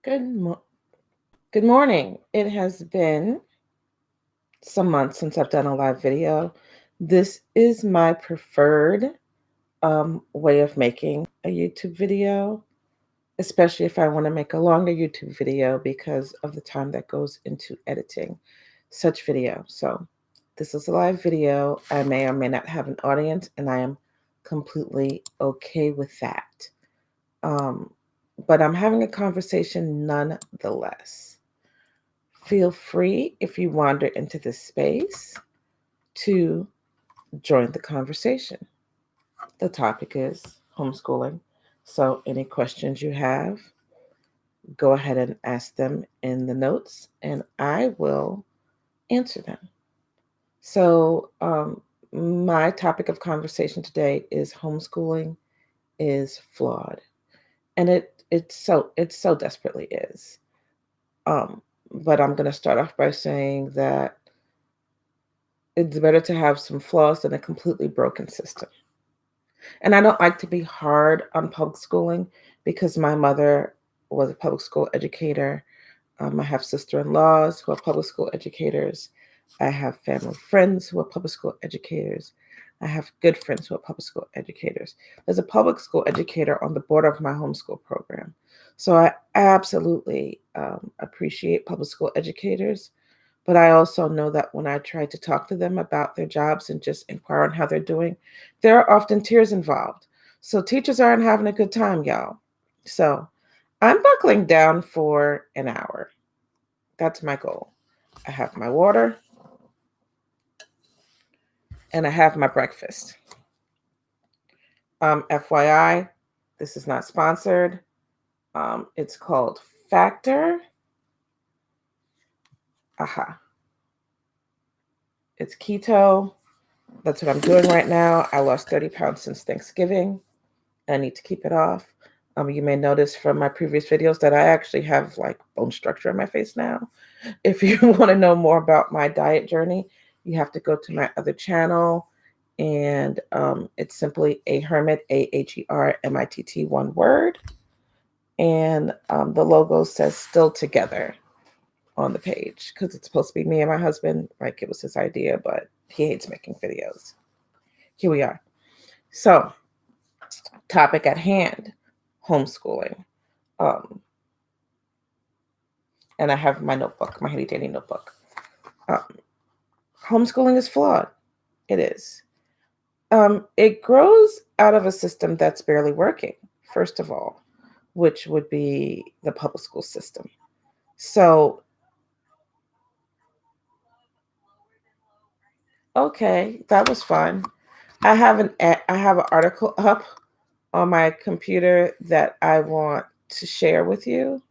Good, mo- Good morning. It has been some months since I've done a live video. This is my preferred way of making a YouTube video, especially if I want to make a longer YouTube video because of the time that goes into editing such video. So this is a live video. I may or may not have an audience, and I am completely okay with that. Um, but I'm having a conversation nonetheless. Feel free, if you wander into this space, to join the conversation. The topic is homeschooling. So, any questions you have, go ahead and ask them in the notes, and I will answer them. So, my topic of conversation today is homeschooling is flawed, and it so desperately is. Um, but I'm going to start off by saying that it's better to have some flaws than a completely broken system. And I don't like to be hard on public schooling because my mother was a public school educator. I have sister-in-laws who are public school educators. I have family friends who are public school educators. I have good friends who are public school educators. There's a public school educator on the board of my homeschool program. So I absolutely appreciate public school educators. But I also know that when I try to talk to them about their jobs and just inquire on how they're doing, there are often tears involved. So teachers aren't having a good time, y'all. So I'm buckling down for an hour. That's my goal. I have my water and I have my breakfast. FYI, this is not sponsored. It's called Factor. Aha. It's keto. That's what I'm doing right now. I lost 30 pounds since Thanksgiving. I need to keep it off. You may notice from my previous videos that I actually have like bone structure in my face now. If you want to know more about my diet journey, you have to go to my other channel, and it's simply a hermit, AHERMITT, one word, and the logo says "Still Together" on the page because it's supposed to be me and my husband. Like it was his idea, but he hates making videos. Here we are. So, topic at hand: homeschooling. Um, and I have my notebook, my handy dandy notebook. Um, Homeschooling is flawed. It is. It grows out of a system that's barely working, first of all, which would be the public school system. So, okay, that was fun. I have an article up on my computer that I want to share with you,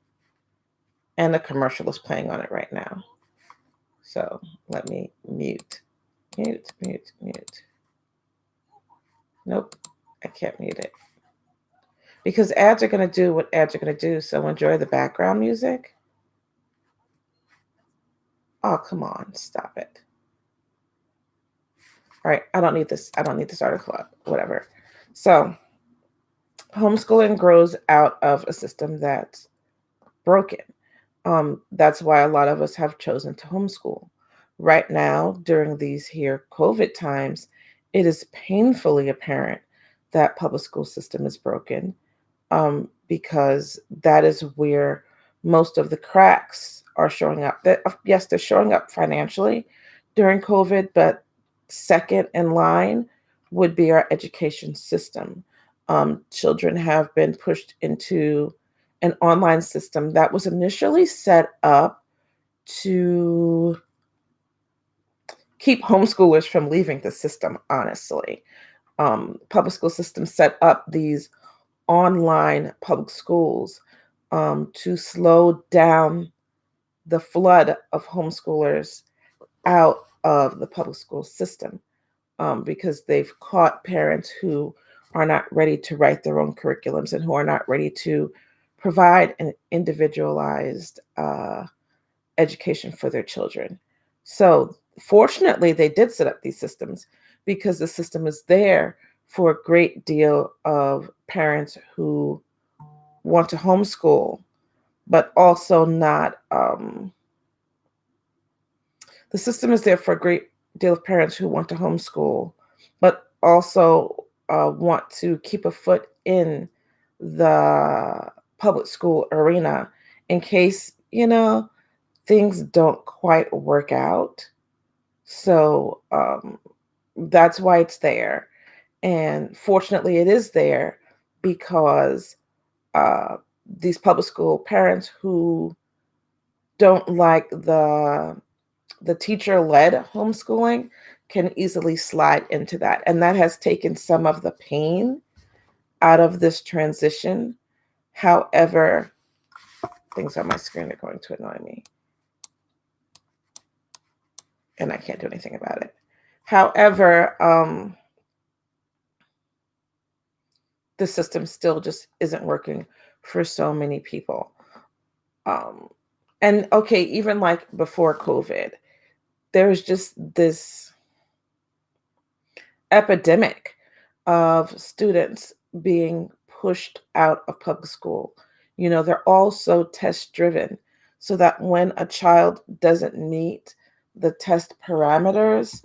and the commercial is playing on it right now. So let me mute. Nope, I can't mute it because ads are going to do what ads are going to do. So enjoy the background music. Oh, come on, stop it. All right, I don't need this. I don't need this article up. Whatever. So homeschooling grows out of a system that's broken. That's why a lot of us have chosen to homeschool. Right now, during these here COVID times, it is painfully apparent that public school system is broken, because that is where most of the cracks are showing up. That yes, they're showing up financially during COVID, but second in line would be our education system. Children have been pushed into an online system that was initially set up to keep homeschoolers from leaving the system, honestly. Public school systems set up these online public schools to slow down the flood of homeschoolers out of the public school system, because they've caught parents who are not ready to write their own curriculums and who are not ready to provide an individualized education for their children. So, fortunately, they did set up these systems because the system is there for a great deal of parents who want to homeschool but also not, the system is there for a great deal of parents who want to homeschool, but also want to keep a foot in the public school arena in case, things don't quite work out. So that's why it's there. And fortunately, it is there because uh, these public school parents who don't like the teacher-led homeschooling can easily slide into that. And that has taken some of the pain out of this transition. However, things on my screen are going to annoy me, and I can't do anything about it. However, the system still just isn't working for so many people. Um, and okay, even like before COVID, there's just this epidemic of students being pushed out of public school. They're all so test driven, so that when a child doesn't meet the test parameters,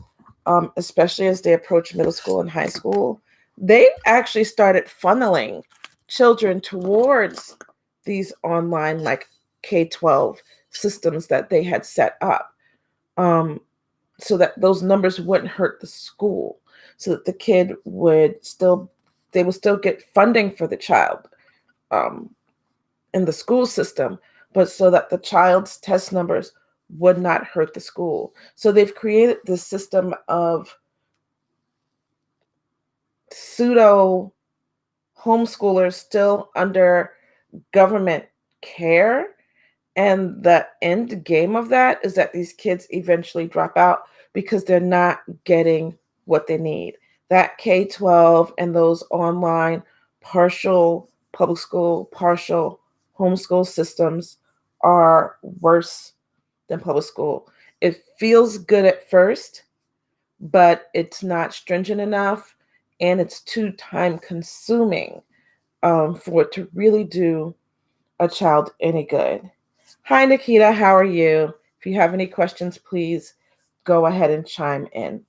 especially as they approach middle school and high school, they actually started funneling children towards these online, like K-12 systems that they had set up, so that those numbers wouldn't hurt the school, so that the kid they would still get funding for the child um, in the school system, but so that the child's test numbers would not hurt the school. So they've created this system of pseudo homeschoolers still under government care. And the end game of that is that these kids eventually drop out because they're not getting what they need. That K-12 and those online partial public school, partial homeschool systems are worse than public school. It feels good at first, but it's not stringent enough, and it's too time consuming for it to really do a child any good. Hi, Nikita. How are you? If you have any questions, please go ahead and chime in.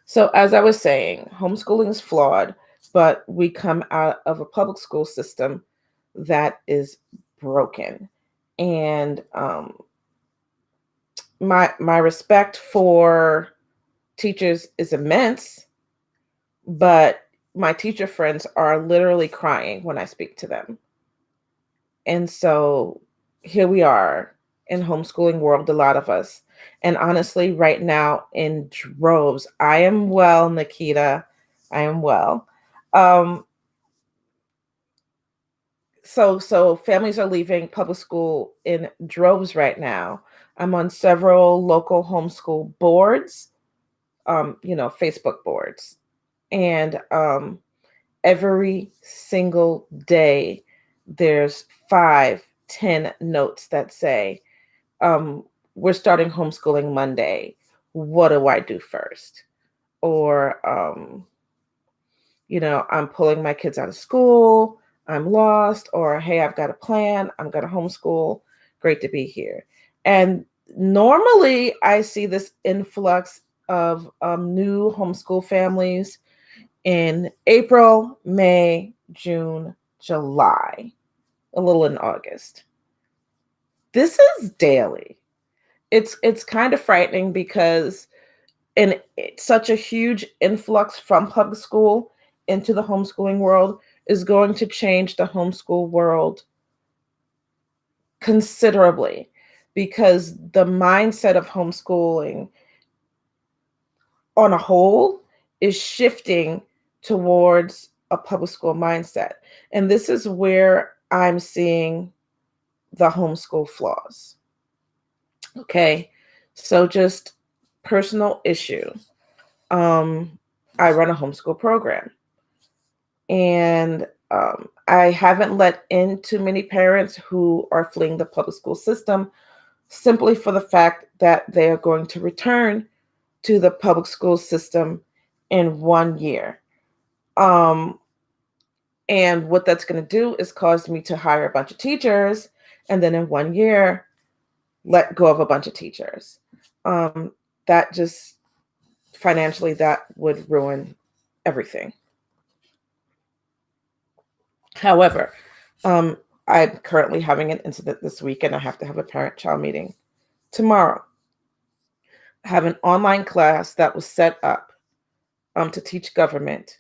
So, as I was saying, homeschooling is flawed, but we come out of a public school system that is broken. And my respect for teachers is immense, but my teacher friends are literally crying when I speak to them. And so here we are in homeschooling world, a lot of us. And honestly, right now in droves, I am well, Nikita. I am well. So families are leaving public school in droves right now. I'm on several local homeschool boards, Facebook boards. And every single day there's 5-10 notes that say, we're starting homeschooling Monday. What do I do first? Or, I'm pulling my kids out of school. I'm lost. Or, hey, I've got a plan. I'm going to homeschool. Great to be here. And normally I see this influx of new homeschool families in April, May, June, July, a little in August. This is daily. It's kind of frightening because such a huge influx from public school into the homeschooling world is going to change the homeschool world considerably, because the mindset of homeschooling on a whole is shifting towards a public school mindset. And this is where I'm seeing the homeschool flaws. Okay, so just personal issue. I run a homeschool program, and I haven't let in too many parents who are fleeing the public school system simply for the fact that they are going to return to the public school system in 1 year. And what that's going to do is cause me to hire a bunch of teachers, and then in 1 year, let go of a bunch of teachers. That just financially, that would ruin everything. However, I'm currently having an incident this week, and I have to have a parent-child meeting tomorrow. I have an online class that was set up to teach government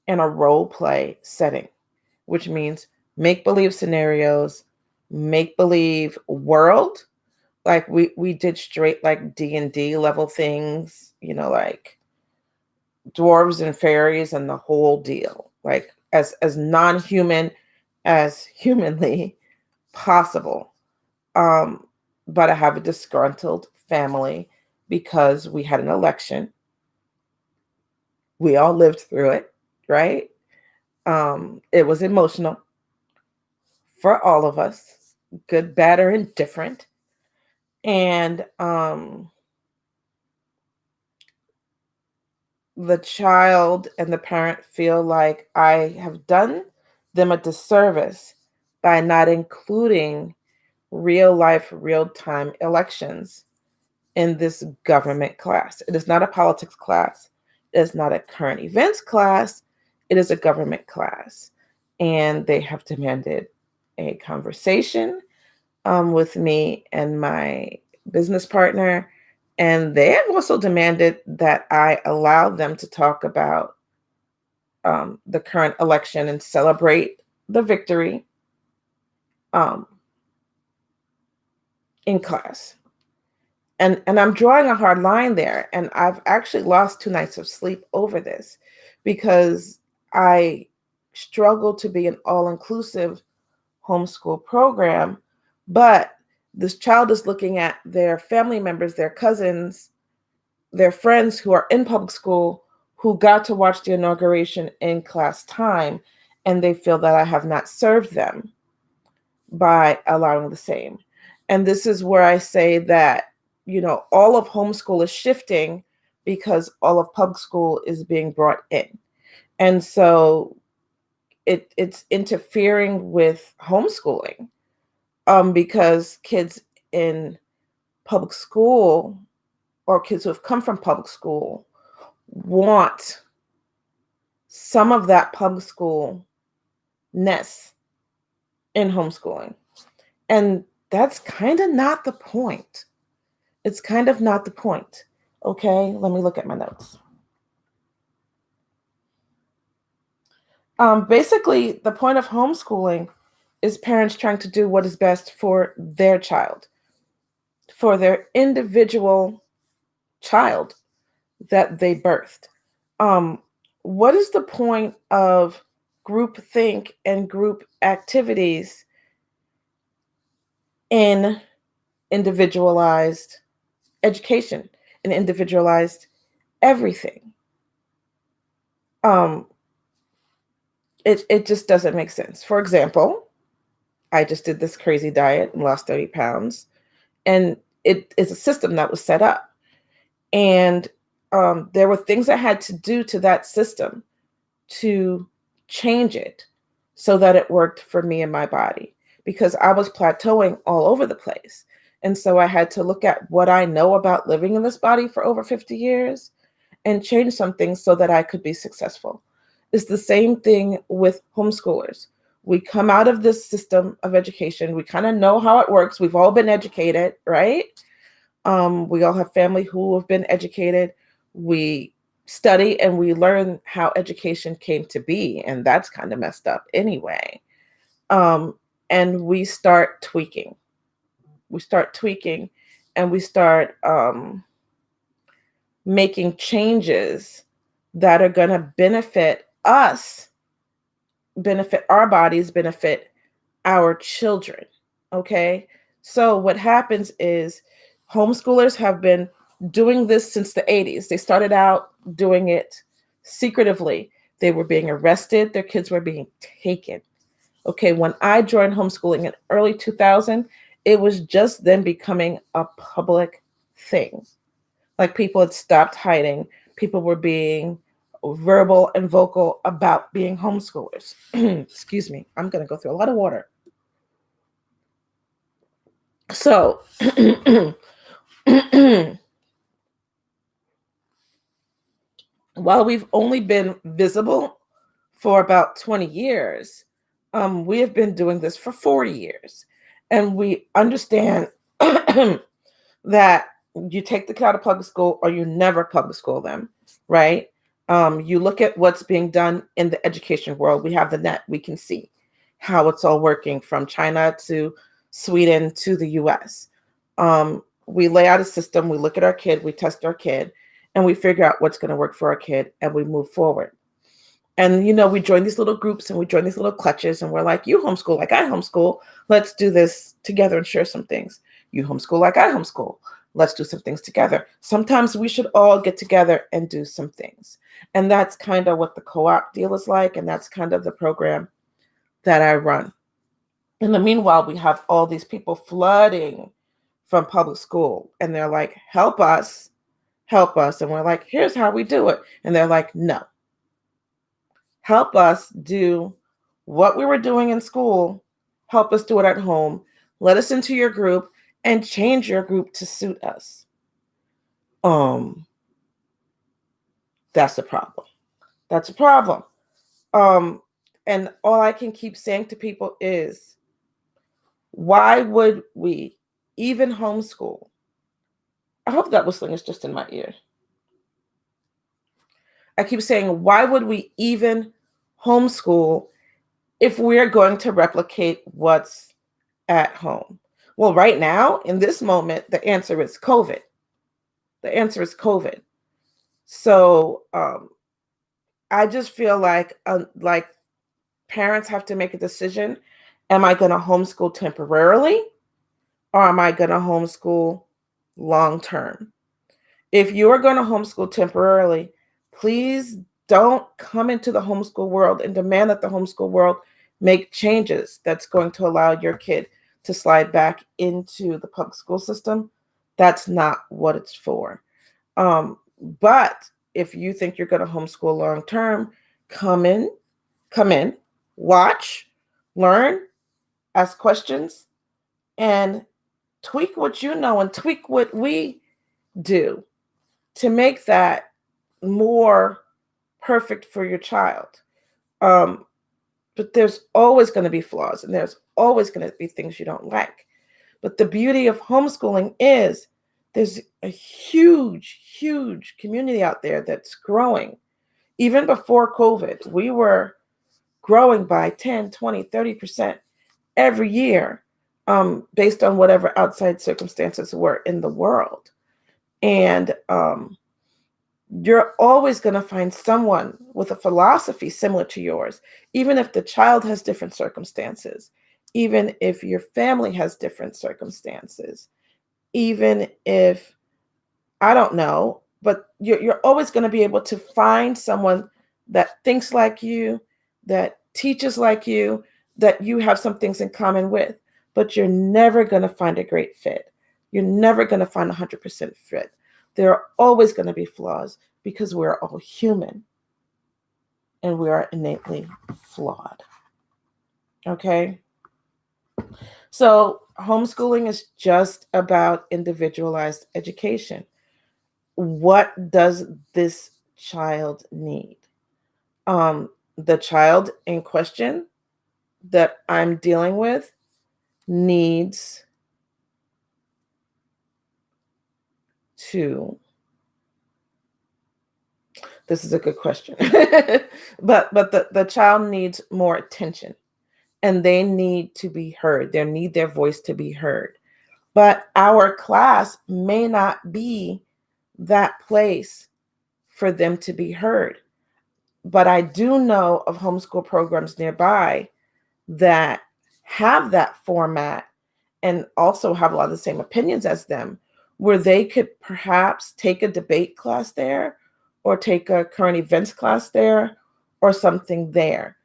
in a role play setting, which means make-believe scenarios, make-believe world. Like we did straight like D&D level things, like dwarves and fairies and the whole deal, like as non-human as humanly possible. But I have a disgruntled family because we had an election. We all lived through it, right? It was emotional for all of us, good, bad, or indifferent. And the child and the parent feel like I have done them a disservice by not including real life, real time elections in this government class. It is not a politics class. It is not a current events class. It is a government class. And they have demanded a conversation with me and my business partner. And they have also demanded that I allow them to talk about the current election and celebrate the victory in class. And I'm drawing a hard line there. And I've actually lost 2 nights of sleep over this because I struggle to be an all-inclusive homeschool program, but this child is looking at their family members, their cousins, their friends who are in public school who got to watch the inauguration in class time, and they feel that I have not served them by allowing the same. And this is where I say that, all of homeschool is shifting because all of public school is being brought in. And so it's interfering with homeschooling because kids in public school or kids who have come from public school want some of that public school-ness in homeschooling. And that's kind of not the point. It's kind of not the point. Okay, let me look at my notes. Basically, the point of homeschooling is parents trying to do what is best for their child, for their individual child that they birthed. What is the point of group think and group activities in individualized education and individualized everything? It just doesn't make sense. For example, I just did this crazy diet and lost 30 pounds. And it is a system that was set up. And there were things I had to do to that system to change it so that it worked for me and my body, because I was plateauing all over the place. And so I had to look at what I know about living in this body for over 50 years and change some things so that I could be successful. It's the same thing with homeschoolers. We come out of this system of education. We kind of know how it works. We've all been educated, right? We all have family who have been educated. We study and we learn how education came to be, and that's kind of messed up anyway. And we start tweaking. We start tweaking, and we start making changes that are going to benefit us, benefit our bodies, benefit our children. Okay. So what happens is homeschoolers have been doing this since the 80s. They started out doing it secretively. They were being arrested. Their kids were being taken. Okay. When I joined homeschooling in early 2000, it was just then becoming a public thing. Like people had stopped hiding. People were being verbal and vocal about being homeschoolers. Excuse me, I'm going to go through a lot of water. So, while we've only been visible for about 20 years, we have been doing this for 40 years. And we understand that you take the kid out of public school or you never public school them, right? You look at what's being done in the education world. We have the net. We can see how it's all working from China to Sweden to the US. We lay out a system. We look at our kid. We test our kid. And we figure out what's going to work for our kid. And we move forward. And, we join these little groups and we join these little clutches. And we're like, you homeschool like I homeschool. Let's do this together and share some things. You homeschool like I homeschool. Let's do some things together. Sometimes we should all get together and do some things. And that's kind of what the CoOp Deal is like. And that's kind of the program that I run. In the meanwhile, we have all these people flooding from public school. And they're like, help us. And we're like, here's how we do it. And they're like, no. Help us do what we were doing in school. Help us do it at home. Let us into your group and change your group to suit us. That's a problem. That's a problem. And all I can keep saying to people is, why would we even homeschool? I hope that whistling is just in my ear. I keep saying, why would we even homeschool if we're going to replicate what's at home? Well, right now, in this moment, the answer is COVID. The answer is COVID. So I just feel like parents have to make a decision. Am I going to homeschool temporarily or am I going to homeschool long term? If you are going to homeschool temporarily, please don't come into the homeschool world and demand that the homeschool world make changes that's going to allow your kid to slide back into the public school system. That's not what it's for. But if you think you're going to homeschool long term, come in, watch, learn, ask questions, and tweak what you know and tweak what we do to make that more perfect for your child. But there's always going to be flaws and there's always going to be things you don't like. But the beauty of homeschooling is there's a huge, huge community out there that's growing. Even before COVID, we were growing by 10, 20, 30% every year based on whatever outside circumstances were in the world. And you're always going to find someone with a philosophy similar to yours, even if the child has different circumstances, even if your family has different circumstances, even if, I don't know, but you're always going to be able to find someone that thinks like you, that teaches like you, that you have some things in common with, but you're never going to find a great fit. You're never going to find 100% fit. There are always going to be flaws because we're all human and we are innately flawed. Okay? So homeschooling is just about individualized education. What does this child need? The child in question that I'm dealing with needs to, this is a good question, but the child needs more attention and they need to be heard. They need their voice to be heard. But our class may not be that place for them to be heard. But I do know of homeschool programs nearby that have that format and also have a lot of the same opinions as them, where they could perhaps take a debate class there or take a current events class there or something there.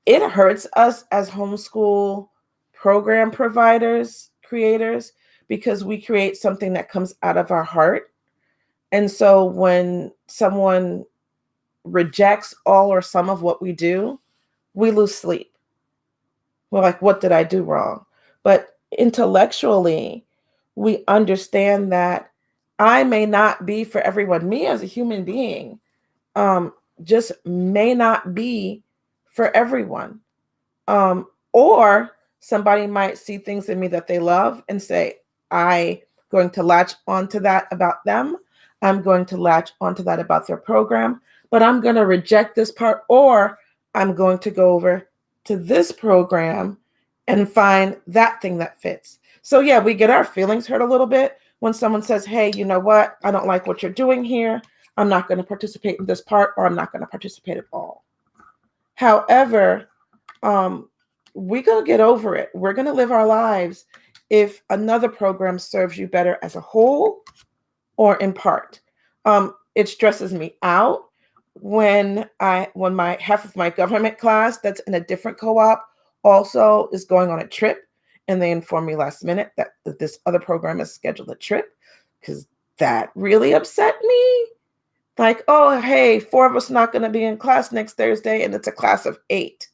It hurts us as homeschool program providers, creators, because we create something that comes out of our heart. And so when someone rejects all or some of what we do, we lose sleep. We're like, what did I do wrong? But intellectually, we understand that I may not be for everyone. Me as a human being, um, just may not be for everyone. Or somebody might see things in me that they love and say, I'm going to latch onto that about them. I'm going to latch onto that about their program, but I'm going to reject this part, or I'm going to go over to this program and find that thing that fits. So yeah, we get our feelings hurt a little bit when someone says, hey, you know what? I don't like what you're doing here. I'm not going to participate in this part, or I'm not going to participate at all. However, we're going to get over it. We're going to live our lives if another program serves you better as a whole or in part. It stresses me out when my half of my government class that's in a different co-op also is going on a trip, and they inform me last minute that this other program has scheduled a trip, because that really upset me. Like, oh, hey, 4 of us not going to be in class next Thursday, and it's a class of 8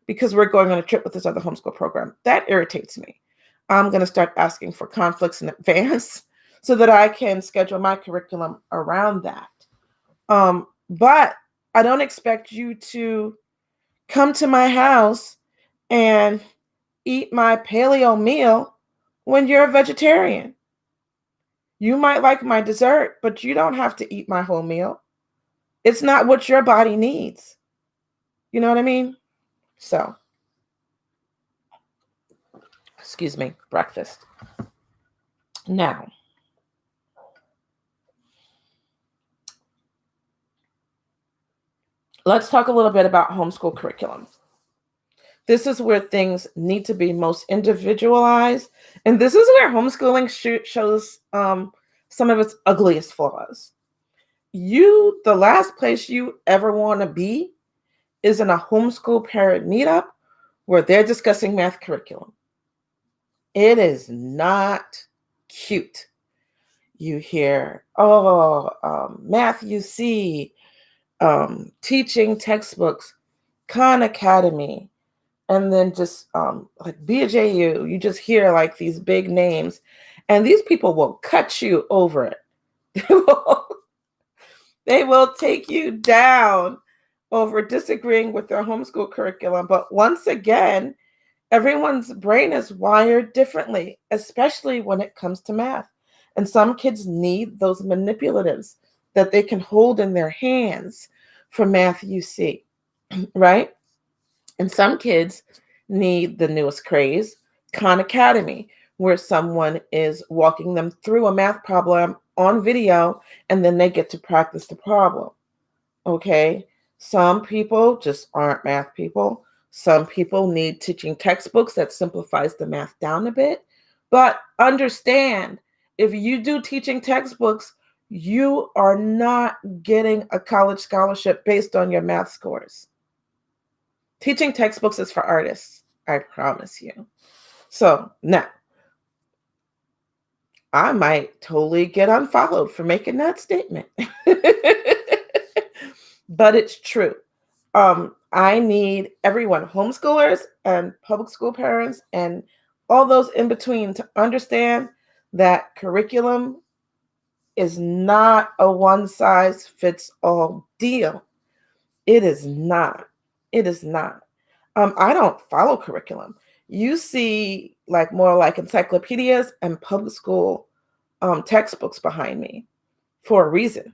because we're going on a trip with this other homeschool program. That irritates me. I'm going to start asking for conflicts in advance so that I can schedule my curriculum around that. But I don't expect you to come to my house and eat my paleo meal when you're a vegetarian. You might like my dessert, but you don't have to eat my whole meal. It's not what your body needs. You know what I mean? So, excuse me, breakfast. Now, let's talk a little bit about homeschool curriculum. This is where things need to be most individualized. And this is where homeschooling shows some of its ugliest flaws. The last place you ever want to be is in a homeschool parent meetup where they're discussing math curriculum. It is not cute. You hear, math UC, teaching textbooks, Khan Academy, and then just like BJU, you just hear like these big names, and these people will cut you over it. They will take you down over disagreeing with their homeschool curriculum. But once again, everyone's brain is wired differently, especially when it comes to math. And some kids need those manipulatives that they can hold in their hands for math UC, right? And some kids need the newest craze, Khan Academy, where someone is walking them through a math problem on video, and then they get to practice the problem. Okay? Some people just aren't math people. Some people need teaching textbooks that simplifies the math down a bit. But understand, if you do teaching textbooks, you are not getting a college scholarship based on your math scores. Teaching textbooks is for artists, I promise you. So now, I might totally get unfollowed for making that statement. But it's true. I need everyone, homeschoolers and public school parents and all those in between, to understand that curriculum is not a one-size-fits-all deal. It is not. It is not. I don't follow curriculum. You see more like encyclopedias and public school textbooks behind me for a reason.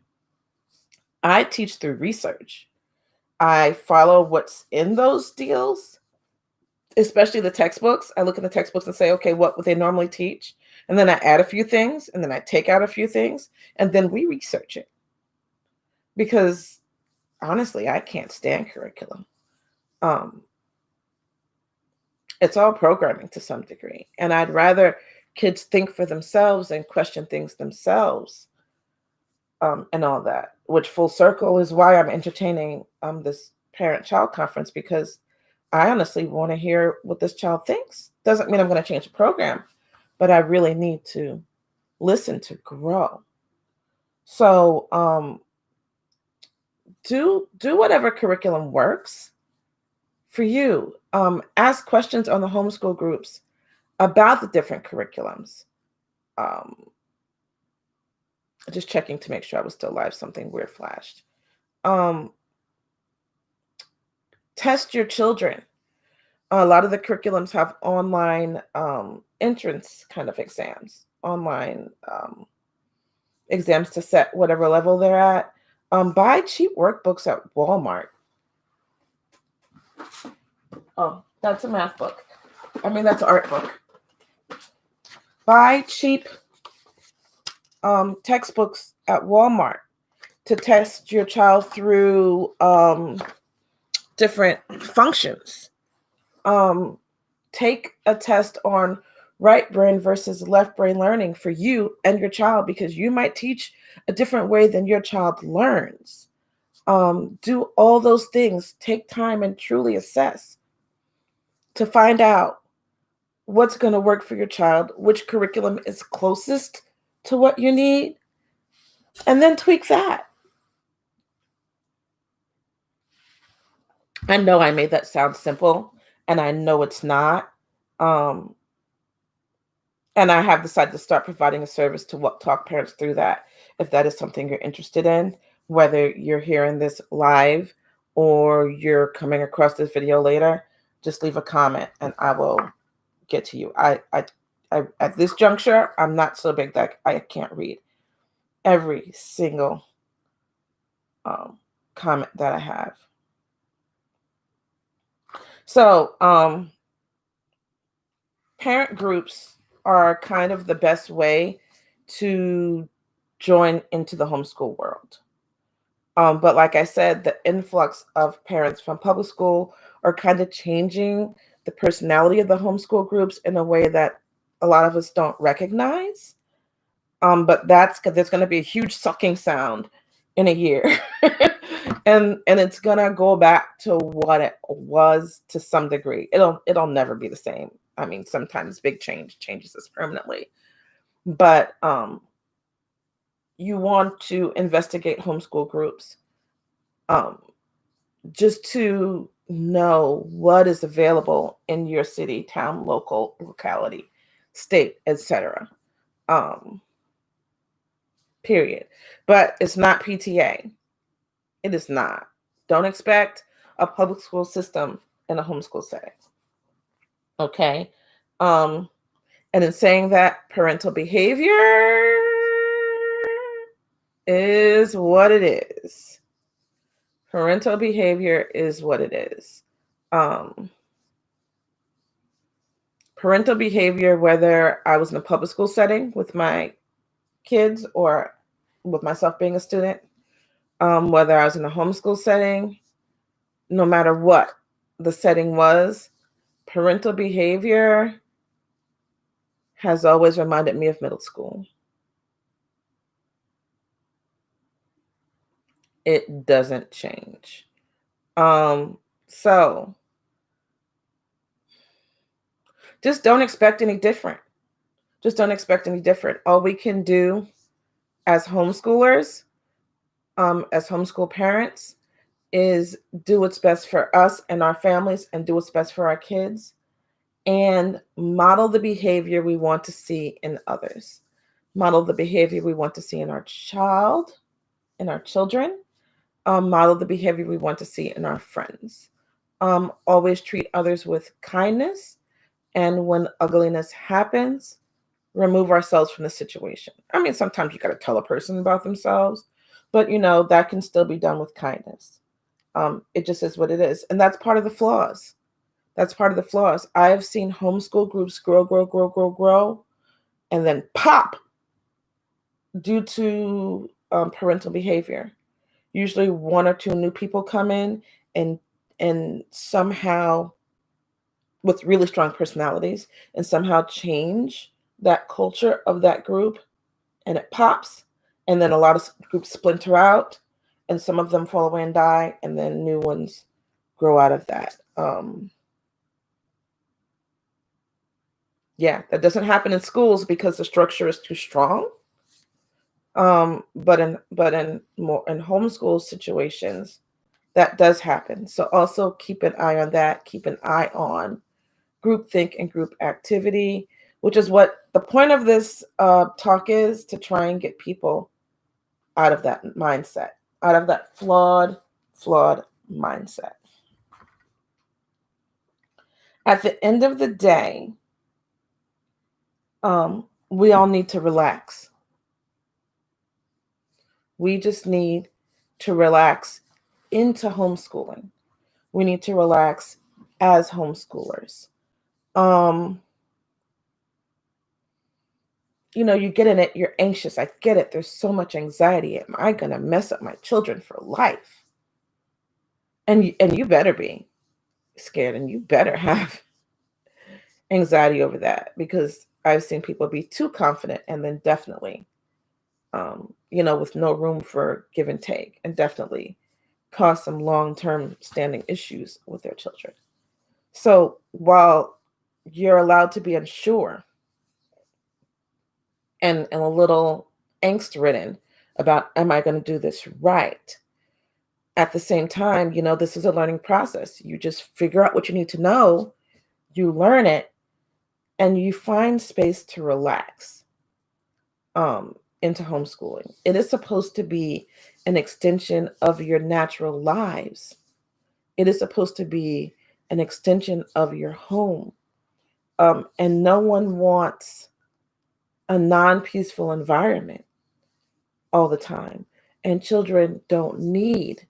I teach through research. I follow what's in those deals, especially the textbooks. I look at the textbooks and say, okay, what would they normally teach? And then I add a few things, and then I take out a few things, and then we research it. Because honestly, I can't stand curriculum. It's all programming to some degree. And I'd rather kids think for themselves and question things themselves, and all that, which full circle is why I'm entertaining this parent-child conference, because I honestly want to hear what this child thinks. Doesn't mean I'm going to change the program, but I really need to listen to grow. So do whatever curriculum works for you. Ask questions on the homeschool groups about the different curriculums. Just checking to make sure I was still live. Something weird flashed. Test your children. A lot of the curriculums have online entrance kind of exams, online exams to set whatever level they're at. Buy cheap workbooks at Walmart. Oh, that's a math book. I mean, that's an art book. Buy cheap textbooks at Walmart to test your child through different functions. Take a test on right brain versus left brain learning for you and your child, because you might teach a different way than your child learns. Do all those things. Take time and truly assess to find out what's going to work for your child, which curriculum is closest to what you need, and then tweak that. I know I made that sound simple, and I know it's not. And I have decided to start providing a service to talk parents through that, if that is something you're interested in, whether you're hearing this live or you're coming across this video later. Just leave a comment and I will get to you. I at this juncture, I'm not so big that I can't read every single comment that I have. So parent groups are kind of the best way to join into the homeschool world. But like I said, the influx of parents from public school are kind of changing the personality of the homeschool groups in a way that a lot of us don't recognize. But that's because there's going to be a huge sucking sound in a year. and it's going to go back to what it was to some degree. It'll never be the same. I mean, sometimes big change changes us permanently. But you want to investigate homeschool groups just to know what is available in your city, town, locality, state, etc. Period. But it's not PTA. It is not. Don't expect a public school system in a homeschool setting. Okay. And in saying that, parental behavior is what it is. Parental behavior is what it is. Parental behavior, whether I was in a public school setting with my kids or with myself being a student, whether I was in a homeschool setting, no matter what the setting was, parental behavior has always reminded me of middle school. It doesn't change. So just don't expect any different. Just don't expect any different. All we can do as homeschoolers, as homeschool parents, is do what's best for us and our families and do what's best for our kids and model the behavior we want to see in others. Model the behavior we want to see in our child, in our children. Model the behavior we want to see in our friends. Always treat others with kindness. And when ugliness happens, remove ourselves from the situation. I mean, sometimes you got to tell a person about themselves, but that can still be done with kindness. It just is what it is. And that's part of the flaws. That's part of the flaws. I have seen homeschool groups grow, and then pop due to parental behavior. Usually one or two new people come in and somehow with really strong personalities and somehow change that culture of that group, and it pops, and then a lot of groups splinter out and some of them fall away and die, and then new ones grow out of that. Yeah, that doesn't happen in schools because the structure is too strong. But in homeschool situations, that does happen. So also keep an eye on that. Keep an eye on groupthink and group activity, which is what the point of this talk is, to try and get people out of that mindset, out of that flawed mindset. At the end of the day, we all need to relax. We just need to relax into homeschooling. We need to relax as homeschoolers. You get in it, you're anxious. I get it. There's so much anxiety. Am I going to mess up my children for life? And you better be scared, and you better have anxiety over that, because I've seen people be too confident and then definitely, with no room for give and take, and definitely cause some long-term standing issues with their children. So while you're allowed to be unsure and a little angst-ridden about, am I going to do this right? At the same time, this is a learning process. You just figure out what you need to know, you learn it, and you find space to relax into homeschooling. It is supposed to be an extension of your natural lives. It is supposed to be an extension of your home. And no one wants a non-peaceful environment all the time. And children don't need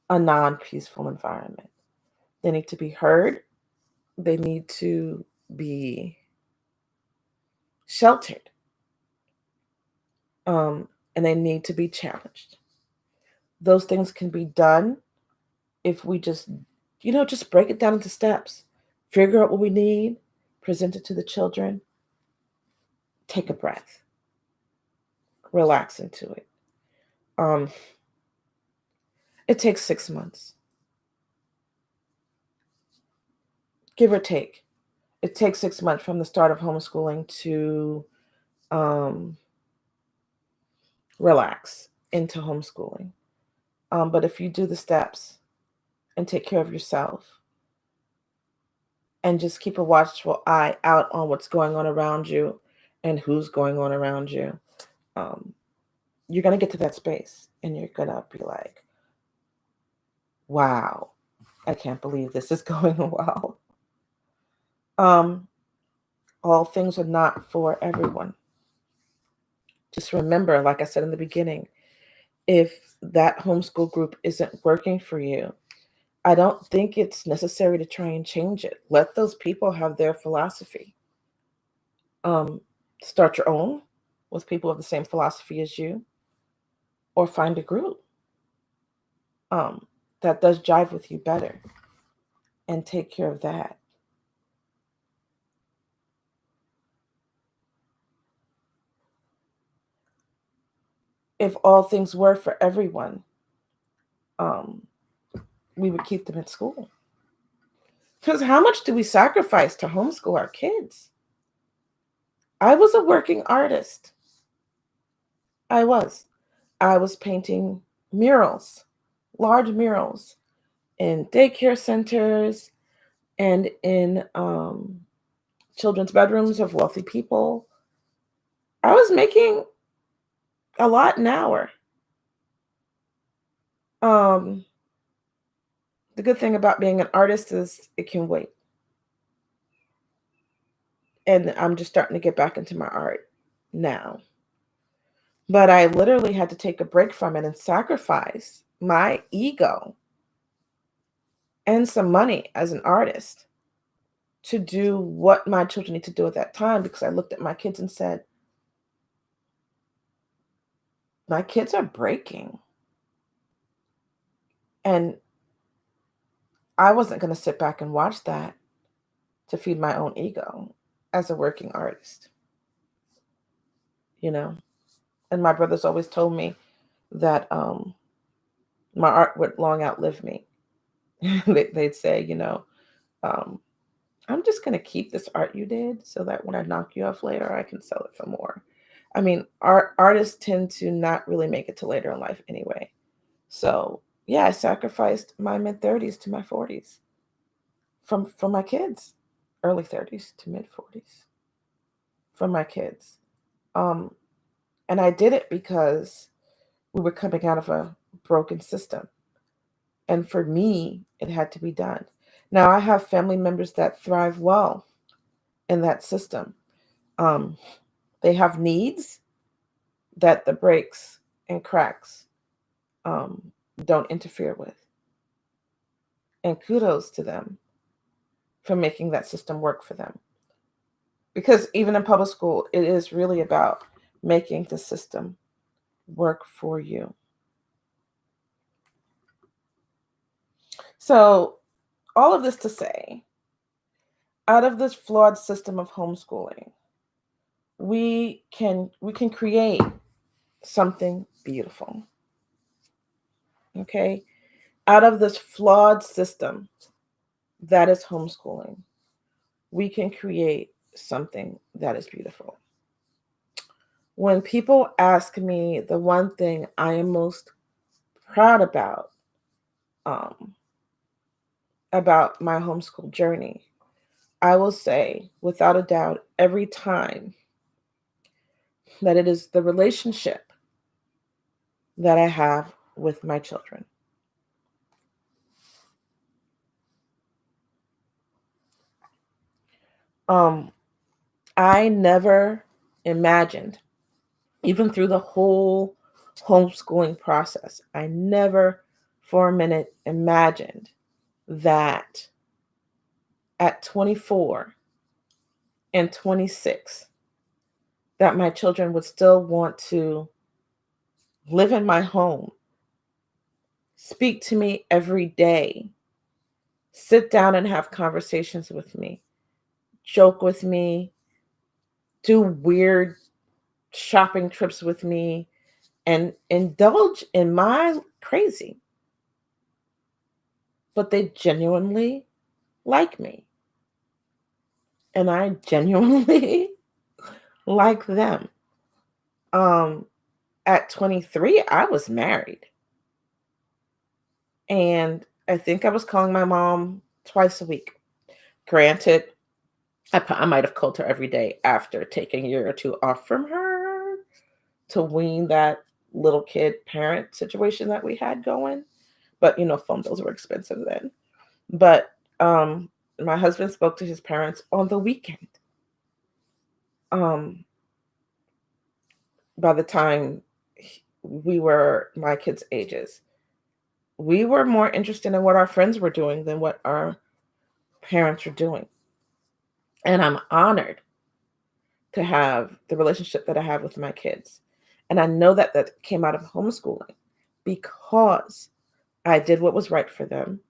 a non-peaceful environment. They need to be heard. They need to be sheltered. And they need to be challenged. Those things can be done if we just break it down into steps. Figure out what we need, present it to the children, take a breath, relax into it. It takes 6 months, give or take. It takes 6 months from the start of homeschooling to relax into homeschooling. But if you do the steps and take care of yourself and just keep a watchful eye out on what's going on around you and who's going on around you, you're going to get to that space and you're going to be like, wow, I can't believe this is going well. All things are not for everyone. Just remember, like I said in the beginning, if that homeschool group isn't working for you, I don't think it's necessary to try and change it. Let those people have their philosophy. Start your own with people of the same philosophy as you, or find a group that does jive with you better, and take care of that. If all things were for everyone, we would keep them in school. Because how much do we sacrifice to homeschool our kids? I was a working artist. I was painting murals, large murals, in daycare centers and in children's bedrooms of wealthy people. I was making a lot an hour. The good thing about being an artist is it can wait. And I'm just starting to get back into my art now. But I literally had to take a break from it and sacrifice my ego and some money as an artist to do what my children need to do at that time, because I looked at my kids and said, my kids are breaking. And I wasn't going to sit back and watch that to feed my own ego as a working artist. And my brothers always told me that my art would long outlive me. They'd say, I'm just going to keep this art you did so that when I knock you off later, I can sell it for more. I mean, artists tend to not really make it to later in life anyway. So yeah, I sacrificed my mid 30s to my 40s from my kids, early 30s to mid 40s from my kids. Um, and I did it because we were coming out of a broken system. And for me, it had to be done. Now, I have family members that thrive well in that system. Um, they have needs that the breaks and cracks um, don't interfere with. And kudos to them for making that system work for them. Because even in public school, it is really about making the system work for you. So, all of this to say, out of this flawed system of homeschooling, we can create something beautiful. Okay? Out of this flawed system that is homeschooling, we can create something that is beautiful. When people ask me the one thing I am most proud um, about my homeschool journey, I will say without a doubt every time that it is the relationship that I have with my children. Um, I never imagined, even through the whole homeschooling process, I never for a minute imagined that at 24 and 26, that my children would still want to live in my home, speak to me every day, sit down and have conversations with me, joke with me, do weird shopping trips with me, and indulge in my crazy. But they genuinely like me. And I genuinely like them. Um, at 23, I was married. And I think I was calling my mom twice a week. Granted, I might have called her every day after taking a year or two off from her to wean that little kid parent situation that we had going. But phone bills were expensive then. But my husband spoke to his parents on the weekend. Um, by the time we were my kids' ages, we were more interested in what our friends were doing than what our parents were doing. And I'm honored to have the relationship that I have with my kids. And I know that that came out of homeschooling because I did what was right for them.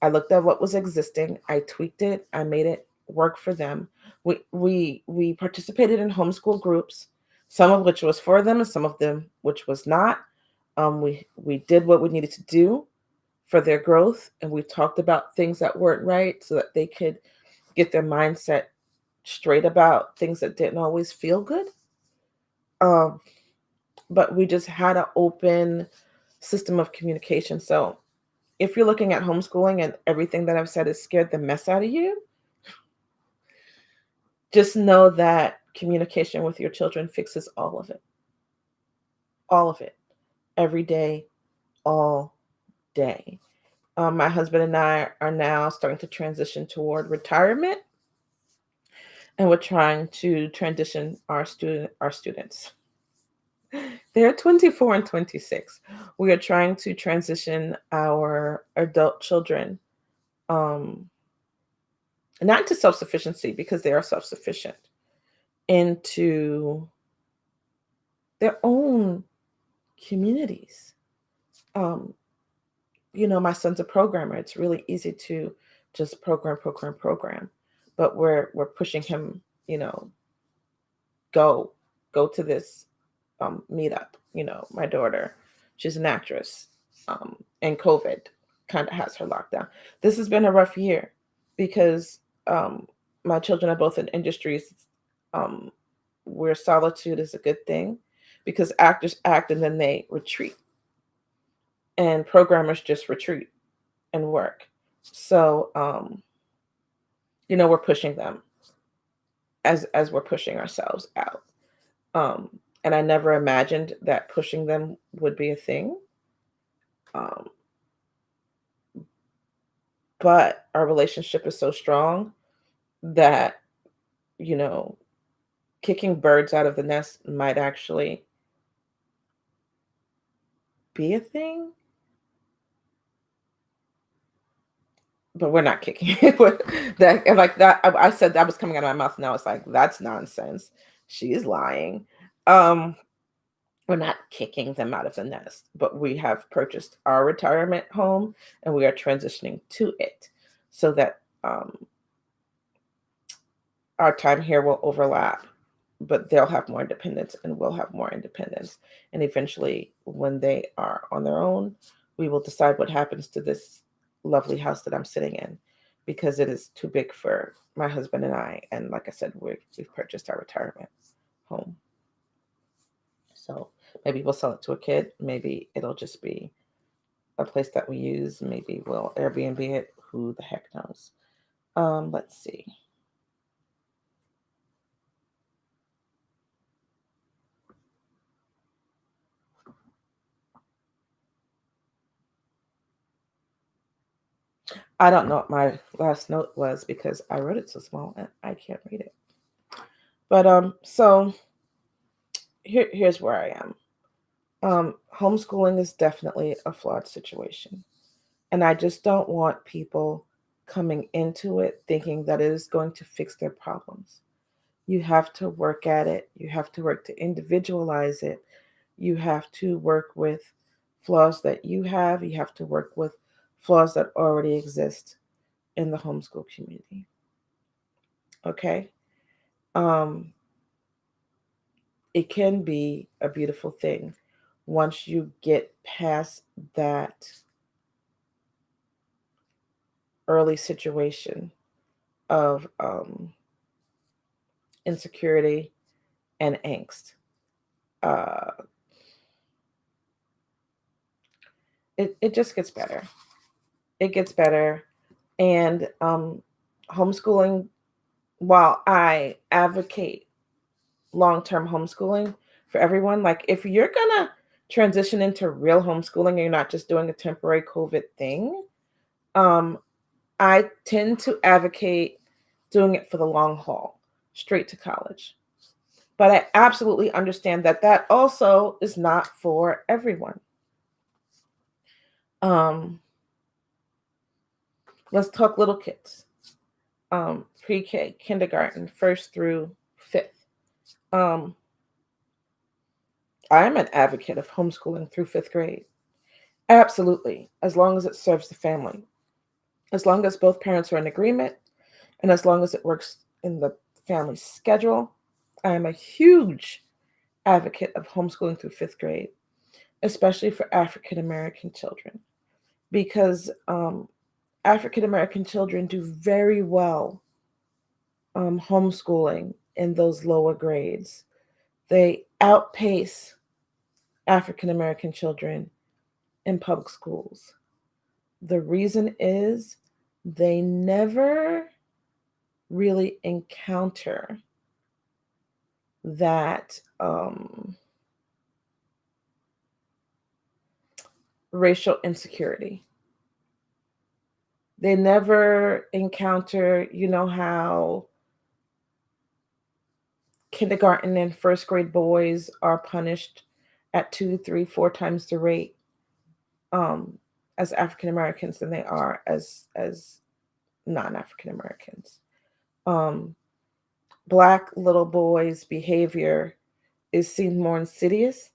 I looked at what was existing, I tweaked it, I made it work for them. We participated in homeschool groups, some of which was for them and some of them which was not. We did what we needed to do for their growth, and we talked about things that weren't right so that they could get their mindset straight about things that didn't always feel good. Um, but we just had an open system of communication. So if you're looking at homeschooling and everything that I've said has scared the mess out of you, just know that communication with your children fixes all of it. All of it. Every day, all day. My husband and I are now starting to transition toward retirement, and we're trying to transition our students. They're 24 and 26. We are trying to transition our adult children, um, not to self-sufficiency because they are self-sufficient, into their own communities. Um, my son's a programmer. It's really easy to just program, but we're pushing him, go go to this meetup. My daughter, she's an actress, and COVID kind of has her locked down. This has been a rough year because my children are both in industries, um, where solitude is a good thing because actors act and then they retreat, and programmers just retreat and work. So, we're pushing them as we're pushing ourselves out. Um, and I never imagined that pushing them would be a thing. Um, but our relationship is so strong that, you know, kicking birds out of the nest might actually be a thing, but we're not kicking it. That and like that, I said that was coming out of my mouth. Now it's like that's nonsense. She's lying. Um, we're not kicking them out of the nest, but we have purchased our retirement home and we are transitioning to it so that our time here will overlap, but they'll have more independence and we'll have more independence. And eventually, when they are on their own, we will decide what happens to this lovely house that I'm sitting in because it is too big for my husband and I. And like I said, we've purchased our retirement home. So maybe we'll sell it to a kid. Maybe it'll just be a place that we use. Maybe we'll Airbnb it. Who the heck knows? Let's see. I don't know what my last note was because I wrote it so small and I can't read it. But so here's where I am. Homeschooling is definitely a flawed situation. And I just don't want people coming into it thinking that it is going to fix their problems. You have to work at it. You have to work to individualize it. You have to work with flaws that you have. You have to work with flaws that already exist in the homeschool community. Okay? Um, it can be a beautiful thing once you get past that early situation of insecurity and angst. Uh, it just gets better. It gets better. And homeschooling, while I advocate long term homeschooling for everyone, like if you're going to transition into real homeschooling and you're not just doing a temporary COVID thing, um, I tend to advocate doing it for the long haul, straight to college. But I absolutely understand that that also is not for everyone. Um, let's talk little kids, pre-K, kindergarten, first through fifth. Um, I am an advocate of homeschooling through fifth grade. Absolutely, as long as it serves the family, as long as both parents are in agreement, and as long as it works in the family schedule. I am a huge advocate of homeschooling through fifth grade, especially for African American children, because African American children do very well homeschooling in those lower grades. They outpace African American children in public schools. The reason is they never really encounter that racial insecurity. They never encounter, how kindergarten and first grade boys are punished at 2, 3, 4 times the rate as African Americans than they are as non-African Americans. Um, Black little boys' behavior is seen more insidious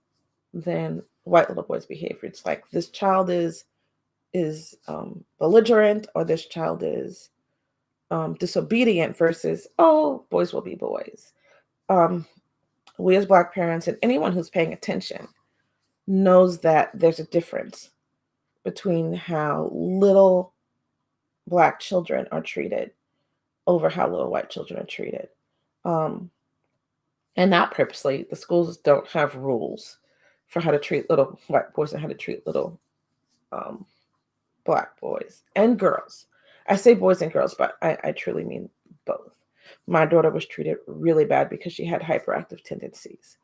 than white little boys' behavior. It's like this child is belligerent, or this child is disobedient, versus, oh, boys will be boys. We as Black parents and anyone who's paying attention knows that there's a difference between how little Black children are treated over how little white children are treated. Um, and not purposely. The schools don't have rules for how to treat little white boys and how to treat little um, Black boys and girls. I say boys and girls, but I truly mean both. My daughter was treated really bad because she had hyperactive tendencies,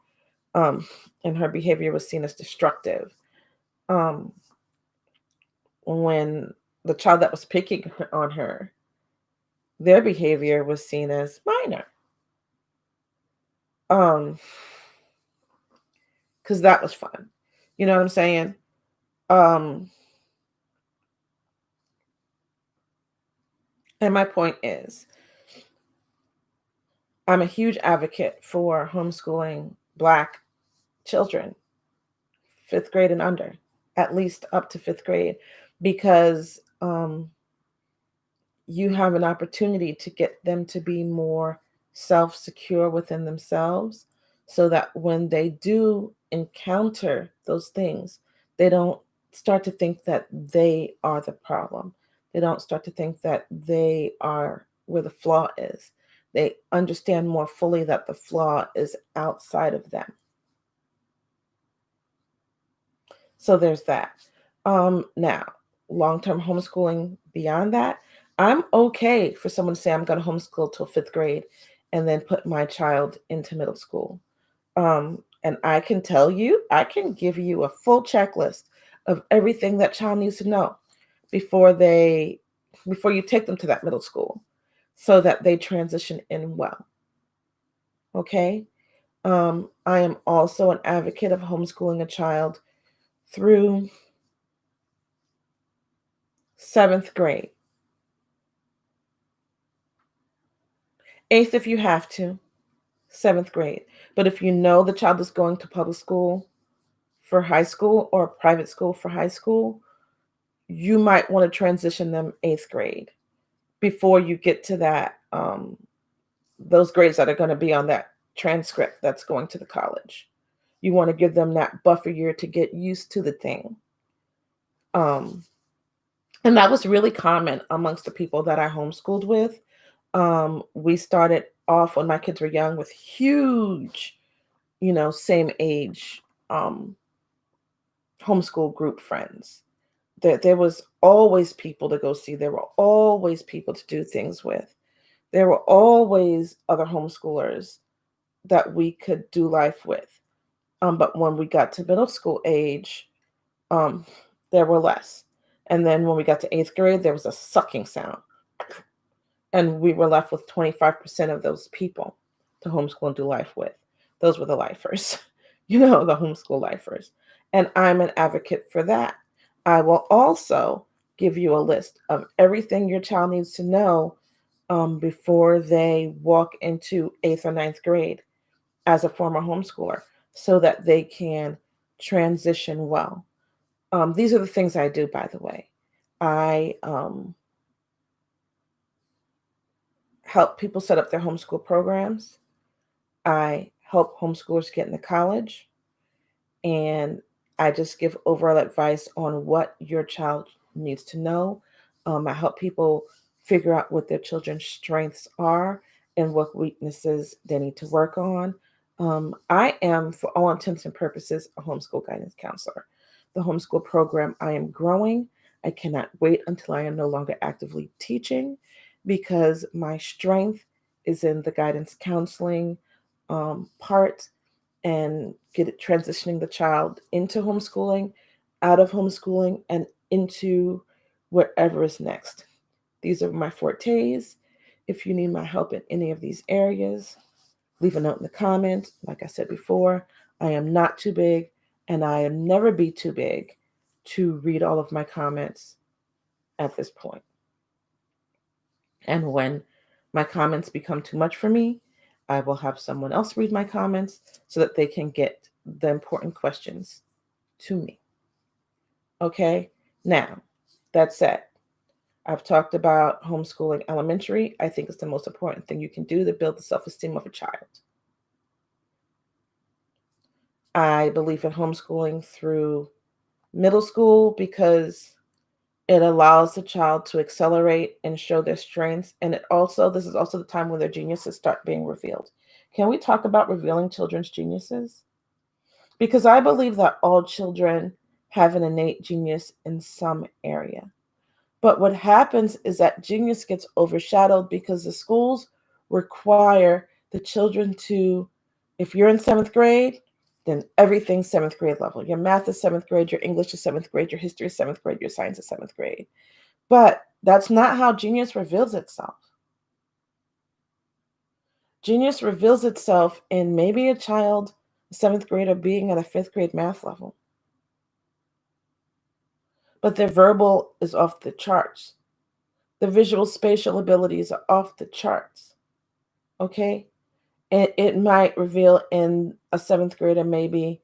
um, and her behavior was seen as destructive. Um, when the child that was picking on her, their behavior was seen as minor, because that was fun. You know what I'm saying? Um, and my point is, I'm a huge advocate for homeschooling Black children, fifth grade and under, at least up to fifth grade, because you have an opportunity to get them to be more self secure within themselves so that when they do encounter those things, they don't start to think that they are the problem. They don't start to think that they are where the flaw is. They understand more fully that the flaw is outside of them. So there's that. Now, long-term homeschooling beyond that, I'm okay for someone to say I'm going to homeschool till fifth grade and then put my child into middle school. And I can tell you, I can give you a full checklist of everything that child needs to know before they before you take them to that middle school so that they transition in well. Okay? I am also an advocate of homeschooling a child through seventh grade. Eighth if you have to, seventh grade. But if you know the child is going to public school for high school or private school for high school, you might want to transition them eighth grade before you get to that those grades that are going to be on that transcript that's going to the college. You want to give them that buffer year to get used to the thing. Um, and that was really common amongst the people that I homeschooled with. We started off when my kids were young with huge, same age um, homeschool group friends. There was always people to go see. There were always people to do things with. There were always other homeschoolers that we could do life with. But when we got to middle school age, um, there were less. And then when we got to eighth grade, there was a sucking sound. And we were left with 25% of those people to homeschool and do life with. Those were the lifers, the homeschool lifers. And I'm an advocate for that. I will also give you a list of everything your child needs to know before they walk into eighth or ninth grade as a former homeschooler so that they can transition well. These are the things I do, by the way. I help people set up their homeschool programs. I help homeschoolers get into college. And I just give overall advice on what your child needs to know. I help people figure out what their children's strengths are and what weaknesses they need to work on. I am, for all intents and purposes, a homeschool guidance counselor. The homeschool program I am growing. I cannot wait until I am no longer actively teaching because my strength is in the guidance counseling part and transitioning the child into homeschooling, out of homeschooling, and into whatever is next. These are my fortes. If you need my help in any of these areas, leave a note in the comments. Like I said before, I am not too big, and I will never be too big to read all of my comments at this point. And when my comments become too much for me, I will have someone else read my comments so that they can get the important questions to me. Okay, now that said, I've talked about homeschooling elementary. I think it's the most important thing you can do to build the self-esteem of a child. I believe in homeschooling through middle school because It allows the child to accelerate and show their strengths. And this is also the time when their geniuses start being revealed. Can we talk about revealing children's geniuses? Because I believe that all children have an innate genius in some area. But what happens is that genius gets overshadowed because the schools require the children to, if you're in seventh grade, then everything's seventh grade level. Your math is seventh grade, your English is seventh grade, your history is seventh grade, your science is seventh grade. But that's not how genius reveals itself. Genius reveals itself in maybe a child, a seventh grader, being at a fifth grade math level. But their verbal is off the charts. The visual spatial abilities are off the charts. Okay? It might reveal in a seventh grader maybe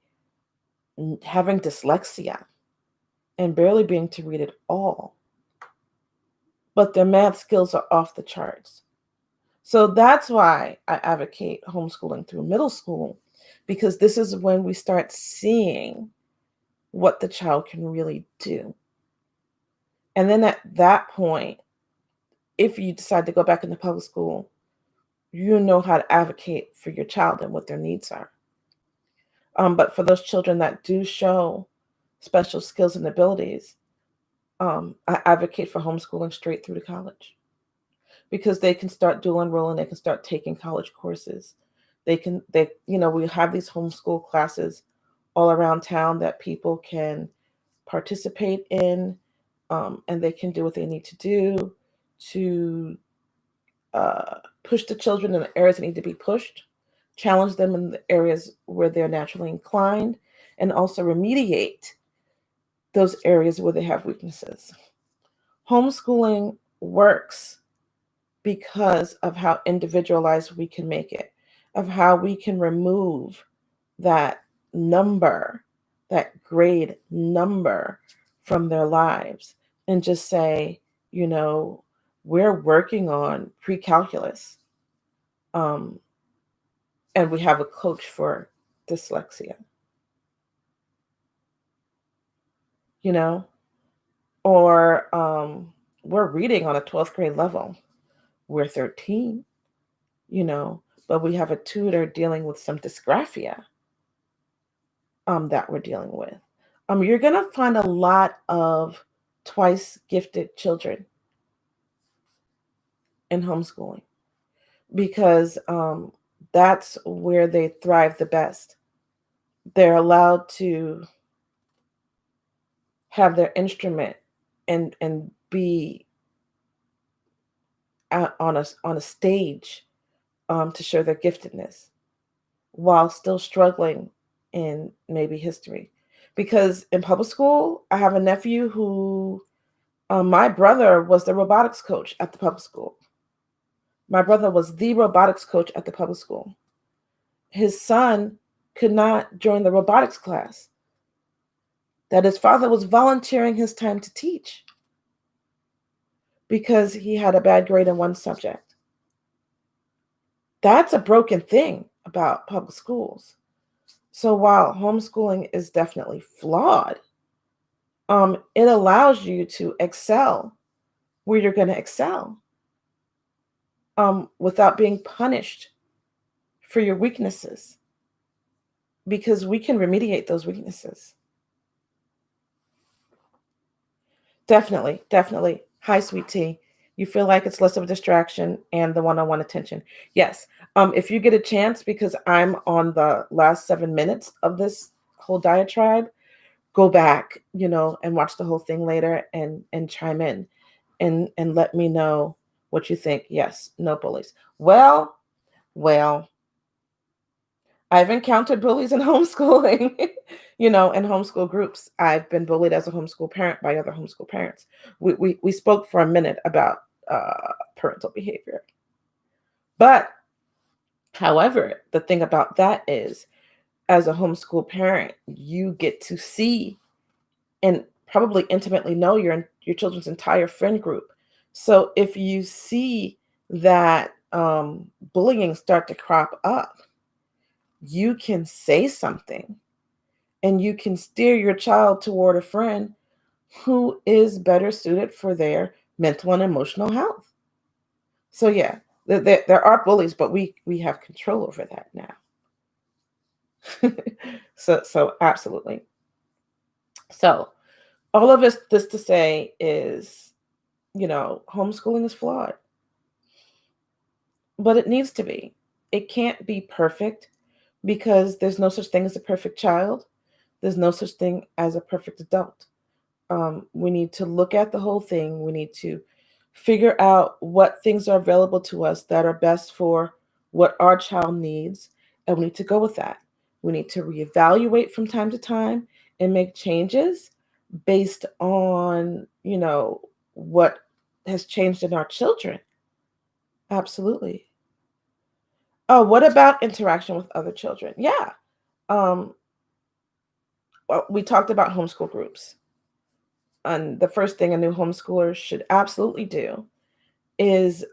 having dyslexia and barely being to read at all. But their math skills are off the charts. So that's why I advocate homeschooling through middle school, because this is when we start seeing what the child can really do. And then at that point, if you decide to go back into public school, you know how to advocate for your child and what their needs are. But for those children that do show special skills and abilities, I advocate for homeschooling straight through to college, because they can start dual enrolling, they can start taking college courses. We have these homeschool classes all around town that people can participate in, and they can do what they need to do to push the children in the areas that need to be pushed, challenge them in the areas where they're naturally inclined, and also remediate those areas where they have weaknesses. Homeschooling works because of how individualized we can make it, of how we can remove that number, that grade number from their lives and just say, we're working on pre-calculus, and we have a coach for dyslexia, or we're reading on a 12th grade level. We're 13, but we have a tutor dealing with some dysgraphia that we're dealing with. You're going to find a lot of twice gifted children in homeschooling, because that's where they thrive the best. They're allowed to have their instrument and be on a stage to show their giftedness while still struggling in maybe history. Because in public school, I have a nephew who, my brother was the robotics coach at the public school. My brother was the robotics coach at the public school. His son could not join the robotics class that his father was volunteering his time to teach because he had a bad grade in one subject. That's a broken thing about public schools. So while homeschooling is definitely flawed, it allows you to excel where you're going to excel, without being punished for your weaknesses, because we can remediate those weaknesses. Definitely, definitely. Hi, sweet tea. You feel like it's less of a distraction and the one-on-one attention. Yes. If you get a chance, because I'm on the last 7 minutes of this whole diatribe, go back, and watch the whole thing later and chime in and let me know what you think. Yes, no bullies. Well, I've encountered bullies in homeschooling, in homeschool groups. I've been bullied as a homeschool parent by other homeschool parents. We spoke for a minute about parental behavior. But, however, the thing about that is, as a homeschool parent, you get to see and probably intimately know your children's entire friend group. So if you see that bullying start to crop up, you can say something and you can steer your child toward a friend who is better suited for their mental and emotional health. So yeah, there are bullies, but we have control over that now. So absolutely. So all of this to say is, homeschooling is flawed, but it needs to be. It can't be perfect because there's no such thing as a perfect child. There's no such thing as a perfect adult. We need to look at the whole thing. We need to figure out what things are available to us that are best for what our child needs, and we need to go with that. We need to reevaluate from time to time and make changes based on, what has changed in our children. Absolutely. Oh, what about interaction with other children? Yeah. Um, well, we talked about homeschool groups. And the first thing a new homeschooler should absolutely do is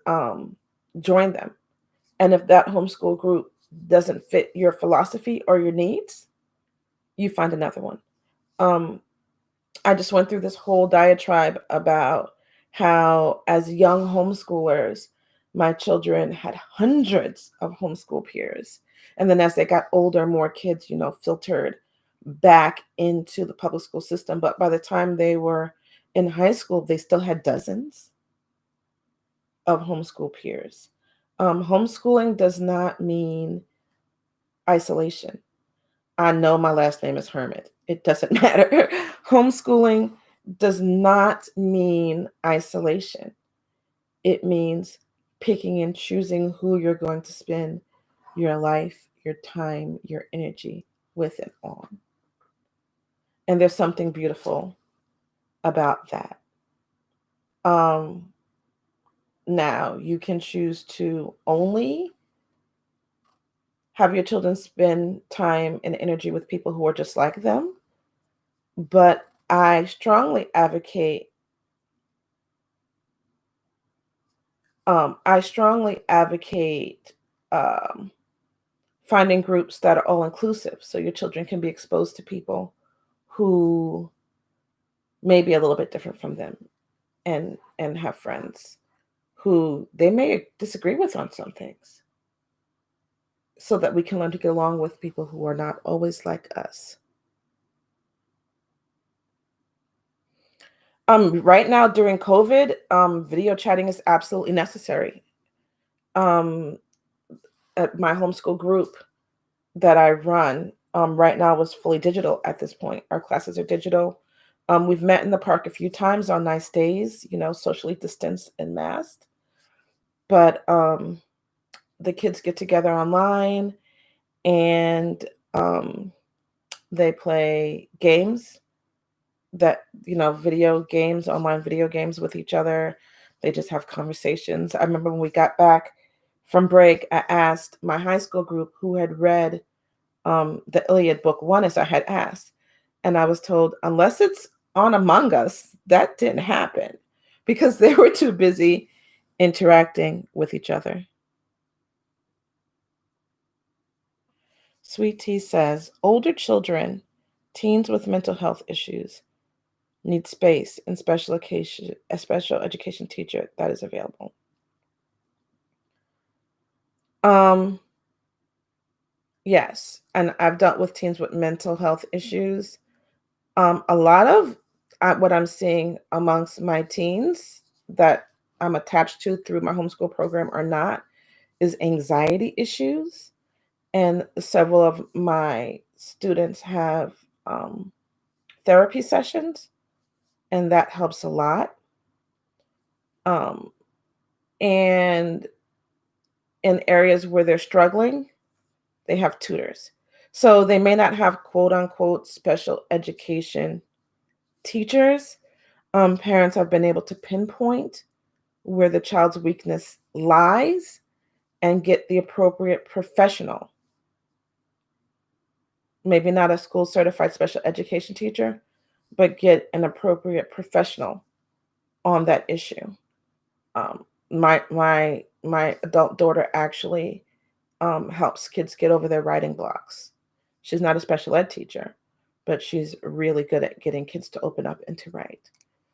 join them. And if that homeschool group doesn't fit your philosophy or your needs, you find another one. Um, I just went through this whole diatribe about how, as young homeschoolers, my children had hundreds of homeschool peers. And then as they got older, more kids, filtered back into the public school system. But by the time they were in high school, they still had dozens of homeschool peers. Homeschooling does not mean isolation. I know my last name is Hermit. It doesn't matter. Homeschooling does not mean isolation. It means picking and choosing who you're going to spend your life, your time, your energy with and on. And there's something beautiful about that. Um, Now, you can choose to only have your children spend time and energy with people who are just like them, but I strongly advocate um, finding groups that are all inclusive, so your children can be exposed to people who may be a little bit different from them, and have friends who they may disagree with on some things, so that we can learn to get along with people who are not always like us. Right now during COVID, video chatting is absolutely necessary. Um, at my homeschool group that I run, right now is fully digital at this point. Our classes are digital. We've met in the park a few times on nice days, socially distanced and masked. But the kids get together online and they play games video games, online video games with each other. They just have conversations. I remember when we got back from break, I asked my high school group who had read the Iliad book one, as I had asked. And I was told, unless it's on Among Us, that didn't happen because they were too busy interacting with each other. Sweet Tea says, older children, teens with mental health issues, need space and a special education teacher that is available. Um, yes, and I've dealt with teens with mental health issues. A lot of what I'm seeing amongst my teens that I'm attached to through my homeschool program or not is anxiety issues. And several of my students have therapy sessions, and that helps a lot. Um, and in areas where they're struggling, they have tutors. So they may not have quote unquote special education teachers. Parents have been able to pinpoint where the child's weakness lies and get the appropriate professional, maybe not a school certified special education teacher, but get an appropriate professional on that issue. My adult daughter actually helps kids get over their writing blocks. She's not a special ed teacher, but she's really good at getting kids to open up and to write.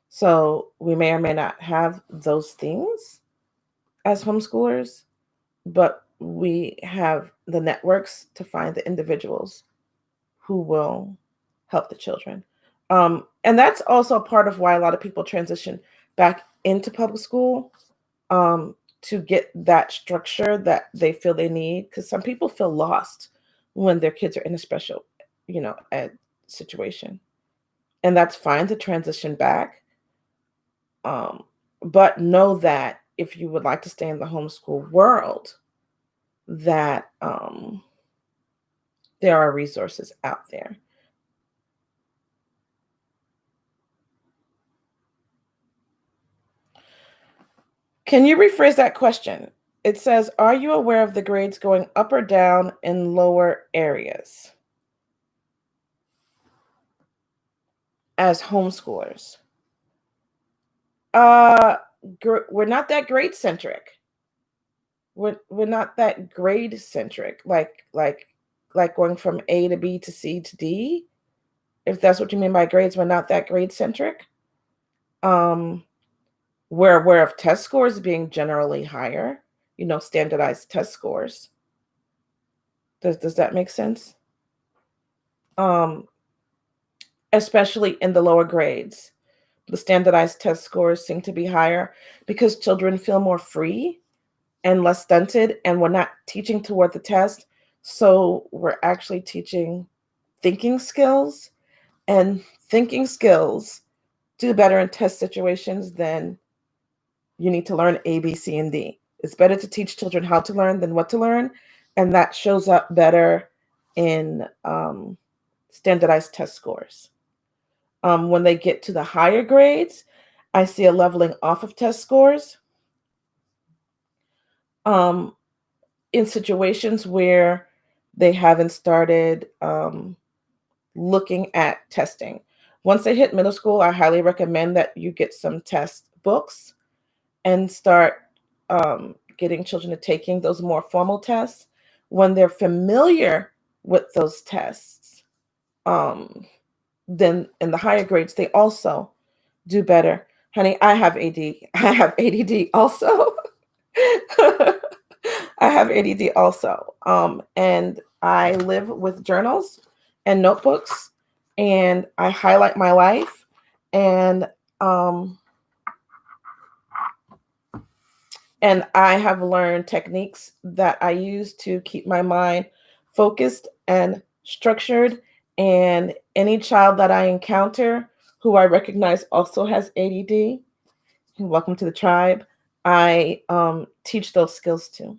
So we may or may not have those things as homeschoolers, but we have the networks to find the individuals who will help the children. And that's also part of why a lot of people transition back into public school, to get that structure that they feel they need. Because some people feel lost when their kids are in a special, ed situation. And that's fine to transition back. But know that if you would like to stay in the homeschool world, that there are resources out there. Can you rephrase that question? It says, are you aware of the grades going up or down in lower areas as homeschoolers? We're not that grade centric. We're not that grade centric, like going from A to B to C to D. If that's what you mean by grades, we're not that grade centric. We're aware of test scores being generally higher, standardized test scores. Does that make sense? Especially in the lower grades, the standardized test scores seem to be higher because children feel more free and less stunted, and we're not teaching toward the test. So we're actually teaching thinking skills, and thinking skills do better in test situations than you need to learn A, B, C, and D. It's better to teach children how to learn than what to learn, and that shows up better in standardized test scores. When they get to the higher grades, I see a leveling off of test scores in situations where they haven't started looking at testing. Once they hit middle school, I highly recommend that you get some test books and start getting children to taking those more formal tests. When they're familiar with those tests, then in the higher grades, they also do better. Honey, I have AD. I have ADD also. I have ADD also. And I live with journals and notebooks, and I highlight my life, and I have learned techniques that I use to keep my mind focused and structured. And any child that I encounter who I recognize also has ADD, welcome to the tribe, I teach those skills to.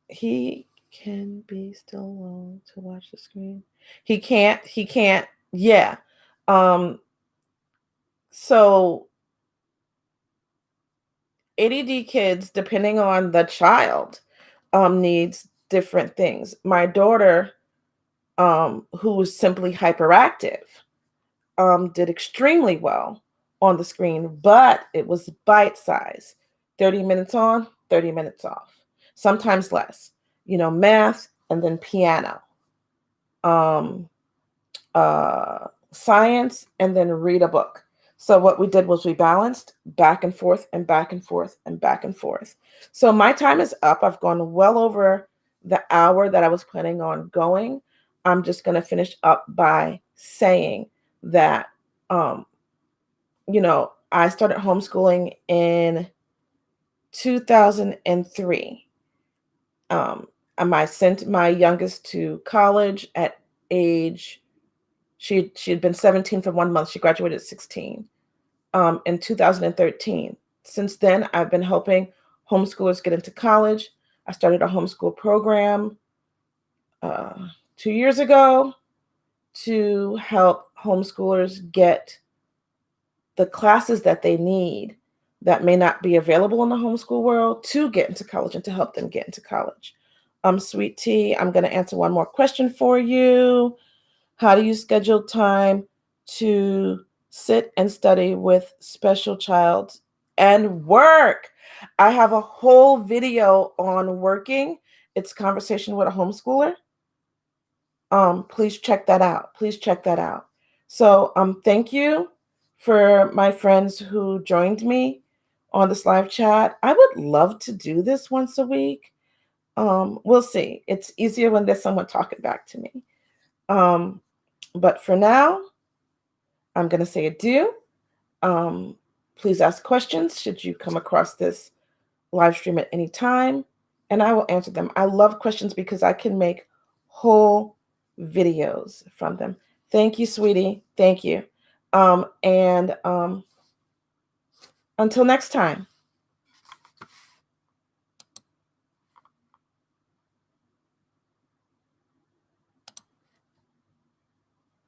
He can be still low to watch the screen. He can't. Yeah. So ADD kids, depending on the child, needs different things. My daughter, who was simply hyperactive, did extremely well on the screen, but it was bite size, 30 minutes on, 30 minutes off, sometimes less, math and then piano, science, and then read a book. So what we did was we balanced back and forth and back and forth and back and forth. So my time is up. I've gone well over the hour that I was planning on going. I'm just going to finish up by saying that, I started homeschooling in 2003. I sent my youngest to college at age, she had been 17 for 1 month. She graduated at 16 in 2013. Since then, I've been helping homeschoolers get into college. I started a homeschool program 2 years ago to help homeschoolers get the classes that they need that may not be available in the homeschool world to get into college and to help them get into college. Sweet Tea, I'm going to answer one more question for you. How do you schedule time to sit and study with special child and work? I have a whole video on working. It's Conversation with a Homeschooler. Please check that out. Please check that out. So thank you for my friends who joined me on this live chat. I would love to do this once a week. We'll see. It's easier when there's someone talking back to me. But for now, I'm going to say adieu. Please ask questions should you come across this live stream at any time, and I will answer them. I love questions because I can make whole videos from them. Thank you, sweetie. Thank you. And until next time.